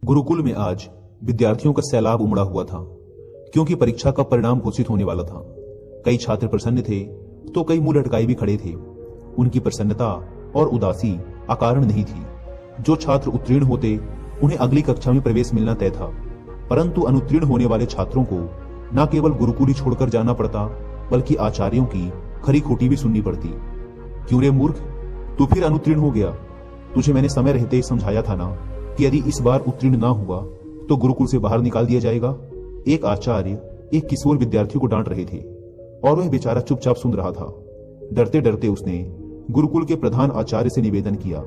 गुरुकुल में आज विद्यार्थियों का सैलाब उमड़ा हुआ था, क्योंकि परीक्षा का परिणाम घोषित होने वाला था। कई छात्र प्रसन्न थे तो कई मुंह लटकाए भी खड़े थे। उनकी प्रसन्नता और उदासी अकारण नहीं थी। जो छात्र उत्तीर्ण होते उन्हें अगली कक्षा में प्रवेश मिलना तय था, परंतु अनुत्तीर्ण होने वाले छात्रों को न केवल गुरुकुल ही छोड़कर जाना पड़ता, बल्कि आचार्यों की खरी खोटी भी सुननी पड़ती। क्यों रे मूर्ख, तू फिर अनुत्तीर्ण हो गया? तुझे मैंने समय रहते ही समझाया था ना कि यदि इस बार उत्तीर्ण ना हुआ तो गुरुकुल से बाहर निकाल दिया जाएगा। एक आचार्य एक किशोर विद्यार्थी को डांट रहे थे और वह बेचारा चुपचाप सुन रहा था। डरते डरते उसने गुरुकुल के प्रधान आचार्य से निवेदन किया,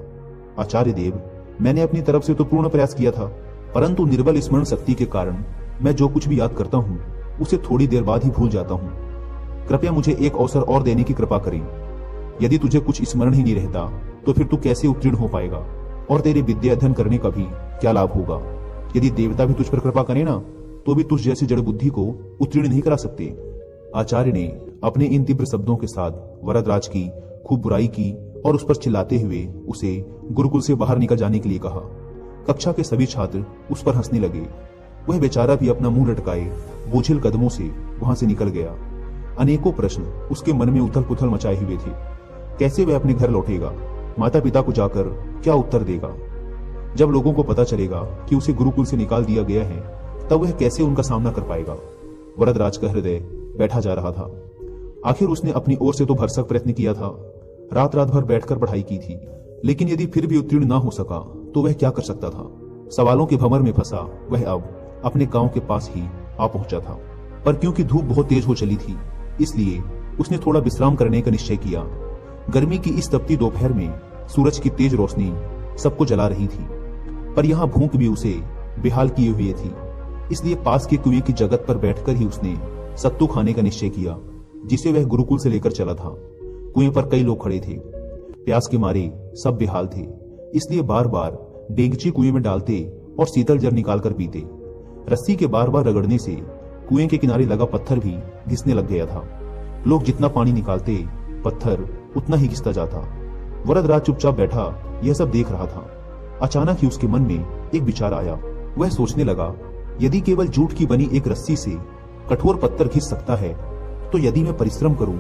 आचार्य देव, मैंने अपनी तरफ से तो पूर्ण प्रयास किया था, परंतु निर्बल स्मरण शक्ति के कारण मैं जो कुछ भी याद करता हूँ उसे थोड़ी देर बाद ही भूल जाता हूँ। कृपया मुझे एक अवसर और देने की कृपा करें। यदि तुझे कुछ स्मरण ही नहीं रहता तो फिर तू कैसे उत्तीर्ण हो पाएगा और तेरे विद्या अध्ययन करने का भी क्या लाभ होगा? यदि देवता भी तुझ पर कृपा करे ना तो भी तुझ जैसी जड़ बुद्धि को उत्तीर्ण नहीं करा सकते। आचार्य ने अपने इन तीव्र शब्दों के साथ वरदराज की खूब बुराई की और उस पर चिल्लाते हुए उसे गुरुकुल से बाहर निकल जाने के लिए कहा। कक्षा के सभी छात्र उस पर हंसने लगे। वह बेचारा भी अपना मुंह लटकाए बोझिल कदमों से वहां से निकल गया। अनेकों प्रश्न उसके मन में उथल पुथल मचाए हुए थे। कैसे वह अपने घर लौटेगा? माता पिता को जाकर क्या उत्तर देगा? जब लोगों को पता चलेगा कि उसे गुरुकुल से निकाल दिया गया है तब वह कैसे उनका सामना कर पाएगा? वरदराज का हृदय बैठा जा रहा था। आखिर उसने अपनी ओर से तो भरसक प्रयत्न किया था, रात रात भर बैठकर पढ़ाई की थी, लेकिन यदि फिर भी उत्तीर्ण ना हो सका तो वह क्या कर सकता था? सवालों के भंवर में फंसा वह अब अपने गांव के पास ही आ पहुंचा था, पर क्योंकि धूप बहुत तेज हो चली थी इसलिए उसने थोड़ा विश्राम करने का निश्चय किया। गर्मी की इस तपती दोपहर में सूरज की तेज रोशनी सबको जला रही थी, पर यहाँ भूख भी उसे बेहाल किए हुए थी। इसलिए पास के कुएं की जगत पर बैठकर ही उसने सत्तू खाने का निश्चय किया, जिसे वह गुरुकुल से लेकर चला था। कुएं पर कई लोग खड़े थे। प्यास के मारे सब बेहाल थे, इसलिए बार बार डेगची कुएं में डालते और शीतल जल निकालकर पीते। रस्सी के बार बार रगड़ने से कुएं के किनारे लगा पत्थर भी घिसने लग गया था। लोग जितना पानी निकालते पत्थर उतना ही घिसता जाता। वरदराज चुपचाप बैठा यह सब देख रहा था। अचानक ही उसके मन में एक विचार आया। वह सोचने लगा, यदि केवल जूट की बनी एक रस्सी से कठोर पत्थर घिस सकता है तो यदि मैं परिश्रम करूं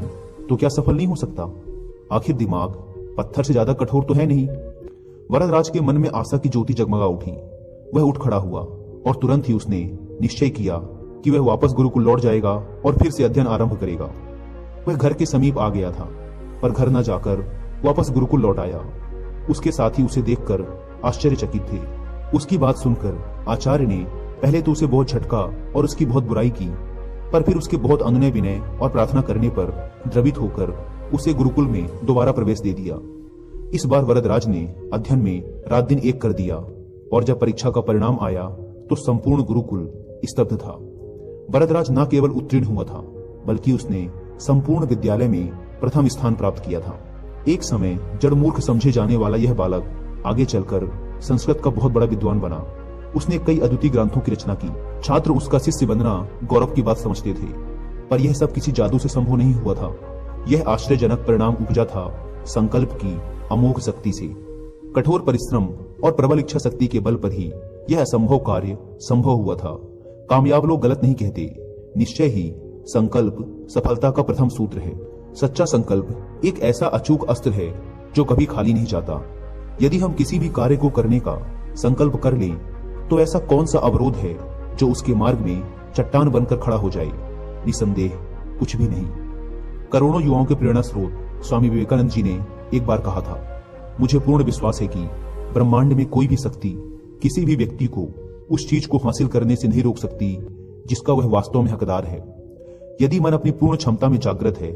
तो क्या सफल नहीं हो सकता? आखिर दिमाग पत्थर से ज्यादा कठोर तो है नहीं। वरदराज के मन में आशा की ज्योति जगमगा उठी। वह उठ खड़ा हुआ और तुरंत ही उसने निश्चय किया कि वह वापस गुरुकुल लौट जाएगा और फिर से अध्ययन आरंभ करेगा। वह घर के समीप आ गया था, पर घर न जाकर वापस गुरुकुल लौट आया। उसके साथी उसे देखकर आश्चर्यचकित थे। उसकी बात सुनकर आचार्य ने पहले तो उसे बहुत झटका और उसकी बहुत बुराई की, पर फिर उसके बहुत अनुनय विनय और प्रार्थना करने पर द्रवित होकर उसे गुरुकुल में दोबारा प्रवेश दे दिया। इस बार वरदराज ने अध्ययन में रात दिन एक कर दिया और जब परीक्षा का परिणाम आया तो संपूर्ण गुरुकुल स्तब्ध था। वरदराज न केवल उत्तीर्ण हुआ था, बल्कि उसने संपूर्ण विद्यालय में प्रथम स्थान प्राप्त किया था। एक समय जड़ मूर्ख समझे जाने वाला यह बालक आगे चलकर संस्कृत का बहुत बड़ा विद्वान बना। उसने कई अद्वितीय ग्रंथों की रचना की। छात्र उसका शिष्य बनना गौरव की बात समझते थे, पर यह सब किसी जादू से संभव नहीं हुआ था। यह आश्चर्यजनक परिणाम उपजा था संकल्प की अमोघ शक्ति से। कठोर परिश्रम और प्रबल इच्छा शक्ति के बल पर ही यह असंभव कार्य संभव हुआ था। कामयाब लोग गलत नहीं कहते। निश्चय ही संकल्प सफलता का प्रथम सूत्र है। सच्चा संकल्प एक ऐसा अचूक अस्त्र है जो कभी खाली नहीं जाता। यदि हम किसी भी कार्य को करने का संकल्प कर लें तो ऐसा कौन सा अवरोध है जो उसके मार्ग में चट्टान बनकर खड़ा हो जाए? निसंदेह कुछ भी नहीं। करोड़ों युवाओं के प्रेरणा स्रोत स्वामी विवेकानंद जी ने एक बार कहा था, मुझे पूर्ण विश्वास है कि ब्रह्मांड में कोई भी शक्ति किसी भी व्यक्ति को उस चीज को हासिल करने से नहीं रोक सकती जिसका वह वास्तव में हकदार है। यदि मन अपनी पूर्ण क्षमता में जागृत है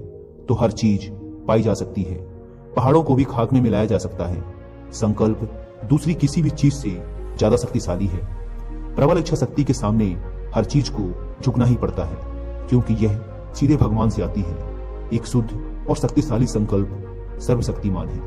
तो हर चीज पाई जा सकती है। पहाड़ों को भी खाक में मिलाया जा सकता है। संकल्प दूसरी किसी भी चीज से ज्यादा शक्तिशाली है। प्रबल इच्छा शक्ति के सामने हर चीज को झुकना ही पड़ता है, क्योंकि यह सीधे भगवान से आती है। एक शुद्ध और शक्तिशाली संकल्प सर्वशक्तिमान है।